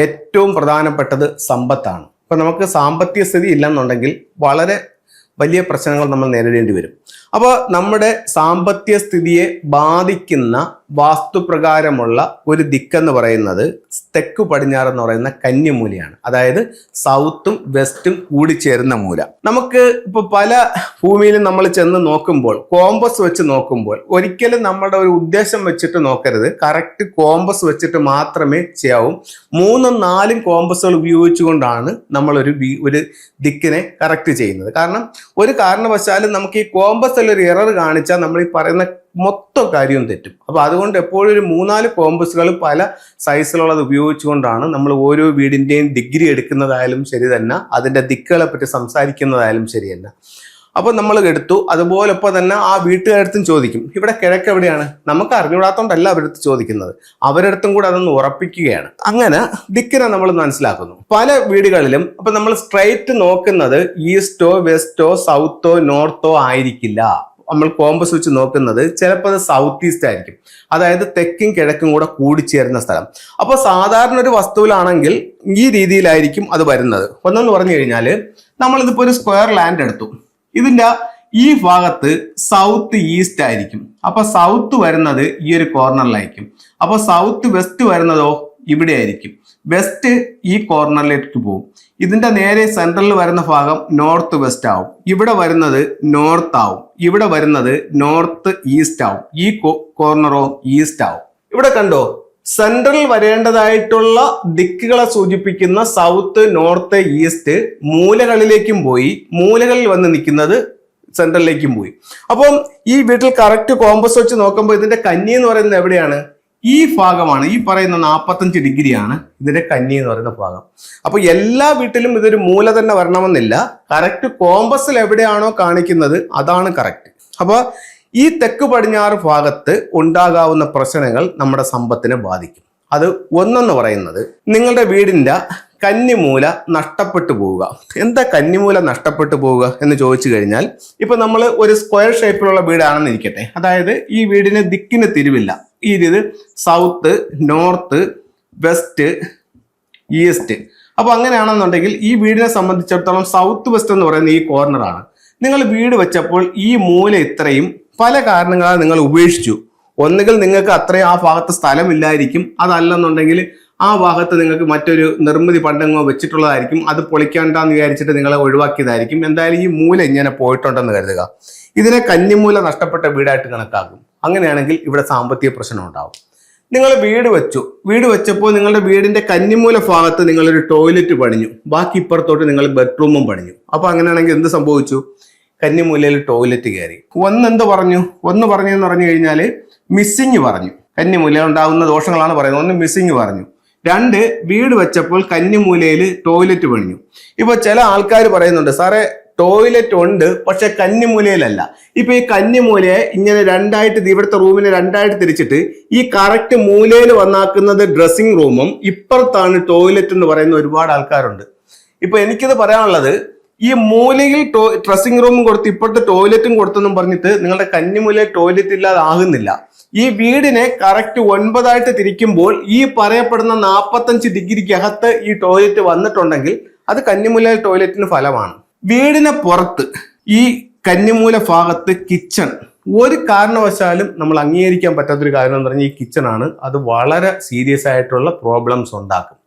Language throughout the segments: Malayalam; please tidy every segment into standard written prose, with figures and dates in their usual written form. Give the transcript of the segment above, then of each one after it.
ഏറ്റവും പ്രധാനപ്പെട്ടത് സമ്പത്താണ്. ഇപ്പൊ നമുക്ക് സാമ്പത്തിക സ്ഥിതി ഇല്ലെന്നുണ്ടെങ്കിൽ വളരെ വലിയ പ്രശ്നങ്ങൾ നമ്മൾ നേരിടേണ്ടി വരും. അപ്പോൾ നമ്മുടെ സാമ്പത്തിക സ്ഥിതിയെ ബാധിക്കുന്ന വാസ്തുപ്രകാരമുള്ള ഒരു ദിക്കെന്ന് പറയുന്നത് തെക്ക് പടിഞ്ഞാറ് എന്ന് പറയുന്ന കന്നിമൂലയാണ്. അതായത് സൗത്തും വെസ്റ്റും കൂടിച്ചേരുന്ന മൂല. നമുക്ക് ഇപ്പൊ പല ഭൂമിയിലും നമ്മൾ ചെന്ന് നോക്കുമ്പോൾ, കോമ്പസ് വെച്ച് നോക്കുമ്പോൾ ഒരിക്കലും നമ്മുടെ ഒരു ഉദ്ദേശം വെച്ചിട്ട് നോക്കരുത്. കറക്റ്റ് കോമ്പസ് വെച്ചിട്ട് മാത്രമേ ചെയ്യാവൂ. 3ഉം 4ഉം കോമ്പസുകൾ ഉപയോഗിച്ചുകൊണ്ടാണ് നമ്മൾ ഒരു ദിക്കിനെ കറക്റ്റ് ചെയ്യുന്നത്. കാരണം ഒരു കാരണവശാലും നമുക്ക് ഈ കോമ്പസിൽ ഒരു എറർ കാണിച്ചാൽ നമ്മൾ ഈ പറയുന്ന മൊത്തം കാര്യവും തെറ്റും. അപ്പൊ അതുകൊണ്ട് എപ്പോഴും ഒരു 3-4 കോമ്പസുകൾ പല സൈസിലുള്ളത് ഉപയോഗിച്ചുകൊണ്ടാണ് നമ്മൾ ഓരോ വീടിന്റെയും ഡിഗ്രി എടുക്കുന്നതായാലും ശരി തന്നെ, അതിന്റെ ദിക്കുകളെ പറ്റി സംസാരിക്കുന്നതായാലും ശരി തന്നെ. അപ്പൊ നമ്മൾ എടുത്തു. അതുപോലെ ഇപ്പൊ തന്നെ ആ വീട്ടുകാരടുത്തും ചോദിക്കും, ഇവിടെ കിഴക്ക് എവിടെയാണ്, നമുക്ക് അറിഞ്ഞുകൂടാത്തോണ്ടല്ല അവരടുത്ത് ചോദിക്കുന്നത്, അവരടുത്തും കൂടെ അതൊന്ന് ഉറപ്പിക്കുകയാണ്. അങ്ങനെ ദിക്കിനെ നമ്മൾ മനസ്സിലാക്കുന്നു. പല വീടുകളിലും അപ്പൊ നമ്മൾ സ്ട്രൈറ്റ് നോക്കുന്നത് ഈസ്റ്റോ വെസ്റ്റോ സൗത്തോ നോർത്തോ ആയിരിക്കില്ല. നമ്മൾ കോമ്പസ് വെച്ച് നോക്കുന്നത് ചിലപ്പോൾ അത് സൗത്ത് ഈസ്റ്റ് ആയിരിക്കും. അതായത് തെക്കും കിഴക്കും കൂടെ കൂടിച്ചേരുന്ന സ്ഥലം. അപ്പോൾ സാധാരണ ഒരു വസ്തുവിലാണെങ്കിൽ ഈ രീതിയിലായിരിക്കും അത് വരുന്നത്. ഒന്നെന്ന് പറഞ്ഞു കഴിഞ്ഞാൽ നമ്മളിതിപ്പോ ഒരു സ്ക്വയർ ലാൻഡ് എടുത്തു. ഇതിന്റെ ഈ ഭാഗത്ത് സൗത്ത് ഈസ്റ്റ് ആയിരിക്കും. അപ്പൊ സൗത്ത് വരുന്നത് ഈ ഒരു കോർണറിലായിരിക്കും. അപ്പൊ സൗത്ത് വെസ്റ്റ് വരുന്നതോ ഇവിടെ ആയിരിക്കും. വെസ്റ്റ് ഈ കോർണറിലേക്ക് പോകും. ഇതിന്റെ നേരെ സെൻട്രലിൽ വരുന്ന ഭാഗം നോർത്ത് വെസ്റ്റ് ആവും. ഇവിടെ വരുന്നത് നോർത്ത് ആവും. ഇവിടെ വരുന്നത് നോർത്ത് ഈസ്റ്റ് ആവും. ഈ കോർണറോ ഈസ്റ്റ് ആവും. ഇവിടെ കണ്ടോ, സെൻട്രൽ വരേണ്ടതായിട്ടുള്ള ദിക്കുകളെ സൂചിപ്പിക്കുന്ന സൗത്ത് നോർത്ത് ഈസ്റ്റ് മൂലകളിലേക്കും പോയി, മൂലകളിൽ വന്ന് നിൽക്കുന്നത് സെൻട്രലിലേക്കും പോയി. അപ്പം ഈ വീട്ടിൽ കറക്റ്റ് കോമ്പസ് വെച്ച് നോക്കുമ്പോൾ ഇതിന്റെ കന്നി എന്ന് പറയുന്നത് എവിടെയാണ്? ഈ ഭാഗമാണ്. ഈ പറയുന്ന 45 ഡിഗ്രിയാണ് ഇതിന്റെ കന്നി എന്ന് പറയുന്ന ഭാഗം. അപ്പൊ എല്ലാ വീട്ടിലും ഇതൊരു മൂല തന്നെ വരണമെന്നില്ല. കറക്റ്റ് കോമ്പസിൽ എവിടെയാണോ കാണിക്കുന്നത് അതാണ് കറക്റ്റ്. അപ്പൊ ഈ തെക്ക് പടിഞ്ഞാറ് ഭാഗത്ത് ഉണ്ടാകാവുന്ന പ്രശ്നങ്ങൾ നമ്മുടെ സമ്പത്തിനെ ബാധിക്കും. അത് ഒന്നെന്ന് പറയുന്നത് നിങ്ങളുടെ വീടിന്റെ കന്നിമൂല നഷ്ടപ്പെട്ടു പോവുക. എന്താ കന്നിമൂല നഷ്ടപ്പെട്ടു പോവുക എന്ന് ചോദിച്ചു കഴിഞ്ഞാൽ, ഇപ്പൊ നമ്മൾ ഒരു സ്ക്വയർ ഷേപ്പിലുള്ള വീടാണെന്ന് ഇരിക്കട്ടെ. അതായത് ഈ വീടിന് ദിക്കിന് തിരിവില്ല. ഈ രീതി സൗത്ത് നോർത്ത് വെസ്റ്റ് ഈസ്റ്റ്. അപ്പൊ അങ്ങനെയാണെന്നുണ്ടെങ്കിൽ ഈ വീടിനെ സംബന്ധിച്ചിടത്തോളം സൗത്ത് വെസ്റ്റ് എന്ന് പറയുന്ന ഈ കോർണറാണ്. നിങ്ങൾ വീട് വെച്ചപ്പോൾ ഈ മൂല ഇത്രയും പല കാരണങ്ങളാൽ നിങ്ങൾ ഉപേക്ഷിച്ചു. ഒന്നുകിൽ നിങ്ങൾക്ക് അത്രയും ആ ഭാഗത്ത് സ്ഥലമില്ലായിരിക്കും, അതല്ലെന്നുണ്ടെങ്കിൽ ആ ഭാഗത്ത് നിങ്ങൾക്ക് മറ്റൊരു നിർമ്മിതി പണ്ടങ്ങോ വെച്ചിട്ടുള്ളതായിരിക്കും, അത് പൊളിക്കാണ്ടെന്ന് വിചാരിച്ചിട്ട് നിങ്ങളെ ഒഴിവാക്കിയതായിരിക്കും. എന്തായാലും ഈ മൂല ഇങ്ങനെ പോയിട്ടുണ്ടെന്ന് കരുതുക. ഇതിനെ കന്നിമൂല നഷ്ടപ്പെട്ട വീടായിട്ട് കണക്കാക്കും. അങ്ങനെയാണെങ്കിൽ ഇവിടെ സാമ്പത്തിക പ്രശ്നം ഉണ്ടാവും. നിങ്ങൾ വീട് വെച്ചു. വീട് വെച്ചപ്പോൾ നിങ്ങളുടെ വീടിന്റെ കന്നിമൂല ഭാഗത്ത് നിങ്ങളൊരു ടോയ്ലറ്റ് പണിഞ്ഞു, ബാക്കി ഇപ്പുറത്തോട്ട് നിങ്ങൾ ബെഡ്റൂമും പണിഞ്ഞു. അപ്പൊ അങ്ങനെയാണെങ്കിൽ എന്ത് സംഭവിച്ചു? കന്നിമൂലയിൽ ടോയ്ലറ്റ് കയറി. ഒന്ന് പറഞ്ഞെന്ന് പറഞ്ഞു കഴിഞ്ഞാല് മിസ്സിങ് പറഞ്ഞു. കന്നിമൂലയിൽ ഉണ്ടാകുന്ന ദോഷങ്ങളാണ് പറയുന്നത്. ഒന്ന് മിസ്സിങ് പറഞ്ഞു. 2 വീട് വെച്ചപ്പോൾ കന്നിമൂലയിൽ ടോയ്ലറ്റ് പണിഞ്ഞു. ഇപ്പൊ ചില ആൾക്കാർ പറയുന്നുണ്ട്, സാറേ ടോയ്ലറ്റ് ഉണ്ട് പക്ഷെ കന്നിമൂലയിലല്ല. ഇപ്പൊ ഈ കന്നിമൂലയെ ഇങ്ങനെ രണ്ടായിട്ട്, ഇവിടുത്തെ റൂമിനെ രണ്ടായിട്ട് തിരിച്ചിട്ട് ഈ കറക്റ്റ് മൂലയിൽ വന്നാക്കുന്നത് ഡ്രസ്സിംഗ് റൂമും ഇപ്പുറത്താണ് ടോയ്ലറ്റ് എന്ന് പറയുന്ന ഒരുപാട് ആൾക്കാരുണ്ട്. ഇപ്പൊ എനിക്കിത് പറയാനുള്ളത്, ഈ മൂലയിൽ ഡ്രസ്സിംഗ് റൂമും കൊടുത്ത് ഇപ്പോഴത്തെ ടോയ്ലറ്റും കൊടുത്തെന്നും പറഞ്ഞിട്ട് നിങ്ങളുടെ കന്നിമൂലയിൽ ടോയ്ലറ്റ് ഇല്ലാതെ ആകുന്നില്ല. ഈ വീടിനെ കറക്റ്റ് 9 തിരിക്കുമ്പോൾ ഈ പറയപ്പെടുന്ന 45 ഡിഗ്രിക്ക് അകത്ത് ഈ ടോയ്ലറ്റ് വന്നിട്ടുണ്ടെങ്കിൽ അത് കന്നിമൂല ടോയ്ലറ്റിന് ഫലമാണ്. വീടിന് പുറത്ത് ഈ കന്നിമൂല ഭാഗത്ത് കിച്ചൺ ഒരു കാരണവശാലും നമ്മൾ അംഗീകരിക്കാൻ പറ്റാത്തൊരു കാര്യം എന്ന് പറഞ്ഞാൽ ഈ കിച്ചണാണ്. അത് വളരെ സീരിയസ് ആയിട്ടുള്ള പ്രോബ്ലംസ് ഉണ്ടാക്കും.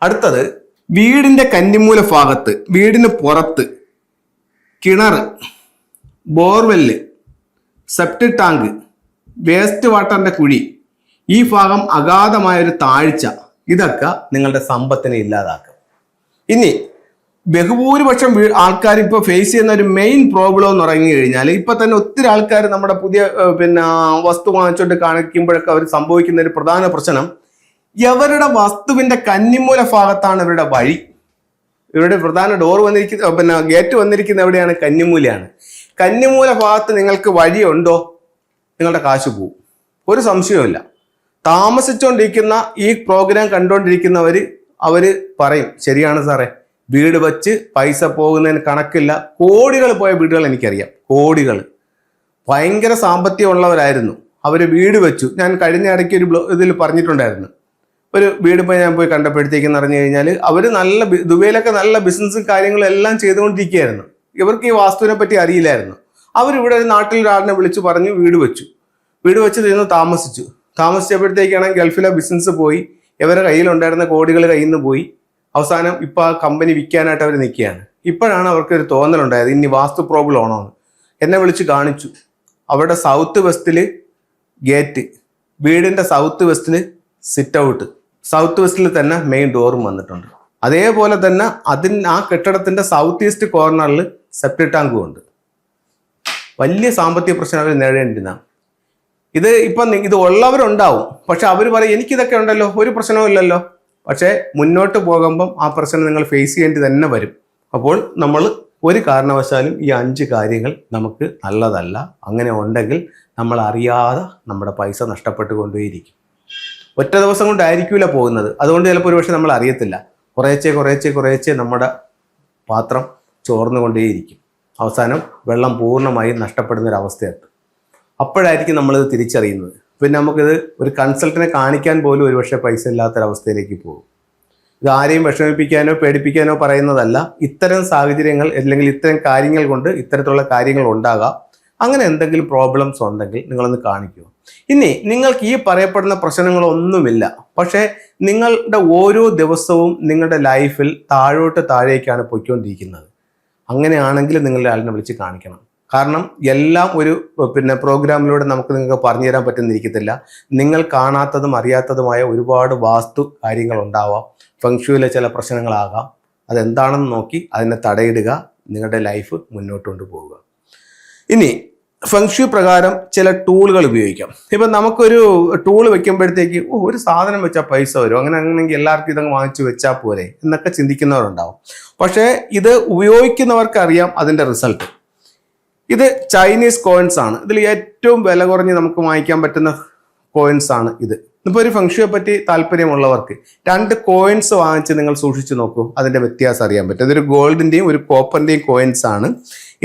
അടുത്തത്, വീടിന്റെ കന്നിമൂല ഭാഗത്ത് വീടിന് പുറത്ത് കിണർ, ബോർവെല്ല്, സെപ്റ്റിക് ടാങ്ക്, വേസ്റ്റ് വാട്ടറിന്റെ കുഴി, ഈ ഭാഗം അഗാധമായൊരു താഴ്ച, ഇതൊക്കെ നിങ്ങളുടെ സമ്പത്തിനെ ഇല്ലാതാക്കും. ഇനി ബഹുഭൂരിപക്ഷം ആൾക്കാർ ഇപ്പോൾ ഫേസ് ചെയ്യുന്ന ഒരു മെയിൻ പ്രോബ്ലം എന്ന് പറഞ്ഞു കഴിഞ്ഞാൽ, ഇപ്പൊ തന്നെ ഒത്തിരി ആൾക്കാർ നമ്മുടെ പുതിയ വസ്തു വാങ്ങിച്ചുകൊണ്ട് കാണിക്കുമ്പോഴൊക്കെ അവർ സംഭവിക്കുന്ന ഒരു പ്രധാന പ്രശ്നം, ഇവരുടെ വസ്തുവിന്റെ കന്നിമൂല ഭാഗത്താണ് ഇവരുടെ വഴി. ഇവരുടെ പ്രധാന ഡോർ വന്നിരിക്കുന്ന ഗേറ്റ് വന്നിരിക്കുന്ന എവിടെയാണ്? കന്നിമൂലയാണ്. കന്നിമൂല ഭാഗത്ത് നിങ്ങൾക്ക് വഴിയുണ്ടോ, നിങ്ങളുടെ കാശ് പോവും, ഒരു സംശയവുമില്ല. താമസിച്ചുകൊണ്ടിരിക്കുന്ന ഈ പ്രോഗ്രാം കണ്ടുകൊണ്ടിരിക്കുന്നവർ അവര് പറയും, ശരിയാണ് സാറേ, വീട് വെച്ച് പൈസ പോകുന്നതിന് കണക്കില്ല. കോടികൾ പോയ വീടുകൾ എനിക്കറിയാം. കോടികൾ, ഭയങ്കര സാമ്പത്തികം ഉള്ളവരായിരുന്നു. അവര് വീട് വെച്ചു. ഞാൻ കഴിഞ്ഞ ഇടയ്ക്ക് ഒരു ഇതിൽ പറഞ്ഞിട്ടുണ്ടായിരുന്നു, ഒരു വീട് പോയി ഞാൻ പോയി കണ്ടപ്പോഴത്തേക്കെന്ന് പറഞ്ഞു കഴിഞ്ഞാൽ അവർ നല്ല ദുബൈയിലൊക്കെ നല്ല ബിസിനസ്സും കാര്യങ്ങളും എല്ലാം ചെയ്തുകൊണ്ടിരിക്കുകയായിരുന്നു. ഇവർക്ക് ഈ വാസ്തുവിനെ പറ്റി അറിയില്ലായിരുന്നു. അവരിവിടെ ഒരു നാട്ടിൽ ഒരാളിനെ വിളിച്ചു പറഞ്ഞു വീട് വെച്ച് നിന്ന് താമസിച്ചപ്പോഴത്തേക്കാണ് ഗൾഫിലെ ബിസിനസ് പോയി, ഇവരുടെ കയ്യിലുണ്ടായിരുന്ന കോടികൾ കയ്യിൽ നിന്ന് പോയി. അവസാനം ഇപ്പം ആ കമ്പനി വിൽക്കാനായിട്ട് അവർ നിൽക്കുകയാണ്. ഇപ്പോഴാണ് അവർക്കൊരു തോന്നലുണ്ടായത് ഇനി വാസ്തു പ്രോബ്ലം ആണോ എന്ന്. എന്നെ വിളിച്ച് കാണിച്ചു. അവിടെ സൗത്ത് വെസ്റ്റിൽ ഗേറ്റ്, വീടിൻ്റെ സൗത്ത് വെസ്റ്റിൽ സിറ്റ് ഔട്ട്, സൗത്ത് വെസ്റ്റിൽ തന്നെ മെയിൻ ഡോറും വന്നിട്ടുണ്ട്. അതേപോലെ തന്നെ ആ കെട്ടിടത്തിൻ്റെ സൗത്ത് ഈസ്റ്റ് കോർണറിൽ സെപ്റ്റി ടാങ്കും ഉണ്ട്. വലിയ സാമ്പത്തിക പ്രശ്നം അവർ നേടേണ്ടിരുന്നതാണ്. ഇത് ഉള്ളവരുണ്ടാവും, പക്ഷെ അവർ പറയും എനിക്കിതൊക്കെ ഉണ്ടല്ലോ, ഒരു പ്രശ്നവും ഇല്ലല്ലോ. പക്ഷേ മുന്നോട്ട് പോകുമ്പം ആ പ്രശ്നം നിങ്ങൾ ഫേസ് ചെയ്യേണ്ടി തന്നെ വരും. അപ്പോൾ നമ്മൾ ഒരു കാരണവശാലും ഈ 5 കാര്യങ്ങൾ നമുക്ക് നല്ലതല്ല. അങ്ങനെ ഉണ്ടെങ്കിൽ നമ്മൾ അറിയാതെ നമ്മുടെ പൈസ നഷ്ടപ്പെട്ടുകൊണ്ടേയിരിക്കും. ഒറ്റ ദിവസം കൊണ്ടായിരിക്കില്ല പോകുന്നത്. അതുകൊണ്ട് ചിലപ്പോൾ ഒരു പക്ഷേ നമ്മൾ അറിയത്തില്ല. കുറേച്ചെ നമ്മുടെ പാത്രം ചോർന്നുകൊണ്ടേയിരിക്കും. അവസാനം വെള്ളം പൂർണ്ണമായും നഷ്ടപ്പെടുന്നൊരവസ്ഥയെത്തും. അപ്പോഴായിരിക്കും നമ്മളിത് തിരിച്ചറിയുന്നത്. പിന്നെ നമുക്കിത് ഒരു കൺസൾട്ടനെ കാണിക്കാൻ പോലും ഒരുപക്ഷെ പൈസ ഇല്ലാത്തൊരവസ്ഥയിലേക്ക് പോകും. ഇത് ആരെയും വിഷമിപ്പിക്കാനോ പേടിപ്പിക്കാനോ പറയുന്നതല്ല. ഇത്തരം സാഹചര്യങ്ങൾ അല്ലെങ്കിൽ ഇത്തരം കാര്യങ്ങൾ കൊണ്ട് ഇത്തരത്തിലുള്ള കാര്യങ്ങൾ ഉണ്ടാകാം. അങ്ങനെ എന്തെങ്കിലും പ്രോബ്ലംസ് ഉണ്ടെങ്കിൽ നിങ്ങളൊന്ന് കാണിക്കുക. ഇനി നിങ്ങൾക്ക് ഈ പറയപ്പെടുന്ന പ്രശ്നങ്ങളൊന്നുമില്ല, പക്ഷേ നിങ്ങളുടെ ഓരോ ദിവസവും നിങ്ങളുടെ ലൈഫിൽ താഴേക്കാണ് പൊയ്ക്കൊണ്ടിരിക്കുന്നത്. അങ്ങനെയാണെങ്കിൽ നിങ്ങളുടെ ആളിനെ വിളിച്ച് കാണിക്കണം. കാരണം എല്ലാം ഒരു പ്രോഗ്രാമിലൂടെ നമുക്ക് നിങ്ങൾക്ക് പറഞ്ഞു തരാൻ പറ്റുന്നിരിക്കത്തില്ല. നിങ്ങൾ കാണാത്തതും അറിയാത്തതുമായ ഒരുപാട് വാസ്തു കാര്യങ്ങൾ ഉണ്ടാവാം. ഫെങ്ഷുയിലെ ചില പ്രശ്നങ്ങളാകാം. അതെന്താണെന്ന് നോക്കി അതിനെ തടയിടുക, നിങ്ങളുടെ ലൈഫ് മുന്നോട്ട് കൊണ്ടുപോവുക. ഇനി ഫെങ്ഷു പ്രകാരം ചില ടൂളുകൾ ഉപയോഗിക്കാം. ഇപ്പം നമുക്കൊരു ടൂൾ വെക്കുമ്പോഴത്തേക്ക് ഒരു സാധനം വെച്ചാൽ പൈസ വരും, അങ്ങനെയാണെങ്കിൽ എല്ലാവർക്കും ഇതങ്ങ് വാങ്ങിച്ചു വെച്ചാൽ പോരെ എന്നൊക്കെ ചിന്തിക്കുന്നവരുണ്ടാവും. പക്ഷേ ഇത് ഉപയോഗിക്കുന്നവർക്ക് അറിയാം അതിൻ്റെ റിസൾട്ട്. ഇത് ചൈനീസ് കോയിൻസ് ആണ്. ഇതിൽ ഏറ്റവും വില കുറഞ്ഞ് നമുക്ക് വാങ്ങിക്കാൻ പറ്റുന്ന കോയിൻസ് ആണ് ഇത്. ഇപ്പോൾ ഒരു ഫെങ്ഷുയെ പറ്റി താല്പര്യമുള്ളവർക്ക് 2 കോയിൻസ് വാങ്ങിച്ച് നിങ്ങൾ സൂക്ഷിച്ചു നോക്കൂ, അതിൻ്റെ വ്യത്യാസം അറിയാൻ പറ്റും. ഇതൊരു ഗോൾഡിൻ്റെയും ഒരു കോപ്പറിൻ്റെയും കോയിൻസ് ആണ്.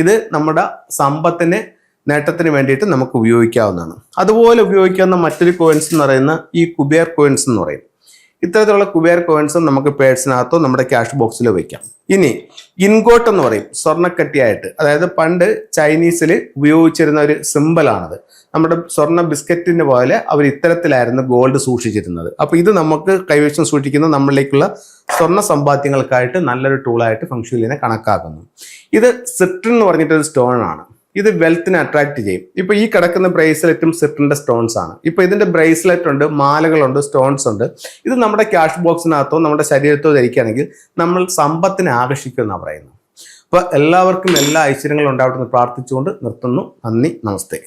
ഇത് നമ്മുടെ സമ്പത്തിന് നേട്ടത്തിന് വേണ്ടിയിട്ട് നമുക്ക് ഉപയോഗിക്കാവുന്നതാണ്. അതുപോലെ ഉപയോഗിക്കാവുന്ന മറ്റൊരു കോയിൻസ് എന്ന് പറയുന്ന ഈ കുബേർ കോയിൻസ് എന്ന് പറയും. ഇത്തരത്തിലുള്ള കുബേർ കോയിൻസും നമുക്ക് പേഴ്സിനകത്തോ നമ്മുടെ ക്യാഷ് ബോക്സിലോ വയ്ക്കാം. ഇനി ഇൻഗോട്ട് എന്ന് പറയും, സ്വർണ്ണക്കട്ടിയായിട്ട്. അതായത് പണ്ട് ചൈനീസിൽ ഉപയോഗിച്ചിരുന്ന ഒരു സിമ്പിളാണത്. നമ്മുടെ സ്വർണ്ണ ബിസ്ക്കറ്റിന് പോലെ അവർ ഇത്തരത്തിലായിരുന്നു ഗോൾഡ് സൂക്ഷിച്ചിരുന്നത്. അപ്പോൾ ഇത് നമുക്ക് കൈവശം സൂക്ഷിക്കുന്ന നമ്മളിലേക്കുള്ള സ്വർണ്ണ സമ്പാദ്യങ്ങൾക്കായിട്ട് നല്ലൊരു ടൂളായിട്ട് ഫെങ്ഷുയിലിനെ കണക്കാക്കുന്നു. ഇത് സിട്രിൻ എന്ന് പറഞ്ഞിട്ടൊരു സ്റ്റോൺ ആണ്. ഇത് വെൽത്തിനെ അട്രാക്ട് ചെയ്യും. ഇപ്പൊ ഈ കിടക്കുന്ന ബ്രേസ്ലെറ്റും സിട്രിന്റെ സ്റ്റോൺസ് ആണ്. ഇപ്പൊ ഇതിന്റെ ബ്രേസ്ലെറ്റ് ഉണ്ട്, മാലകളുണ്ട്, സ്റ്റോൺസ് ഉണ്ട്. ഇത് നമ്മുടെ ക്യാഷ് ബോക്സിനകത്തോ നമ്മുടെ ശരീരത്തോ ധരിക്കുകയാണെങ്കിൽ നമ്മൾ സമ്പത്തിനെ ആകർഷിക്കും എന്നാണ് പറയുന്നത്. അപ്പൊ എല്ലാവർക്കും എല്ലാ ഐശ്വര്യങ്ങളും ഉണ്ടാവട്ടെ എന്ന് പ്രാർത്ഥിച്ചുകൊണ്ട് നിർത്തുന്നു. നന്ദി, നമസ്തേ.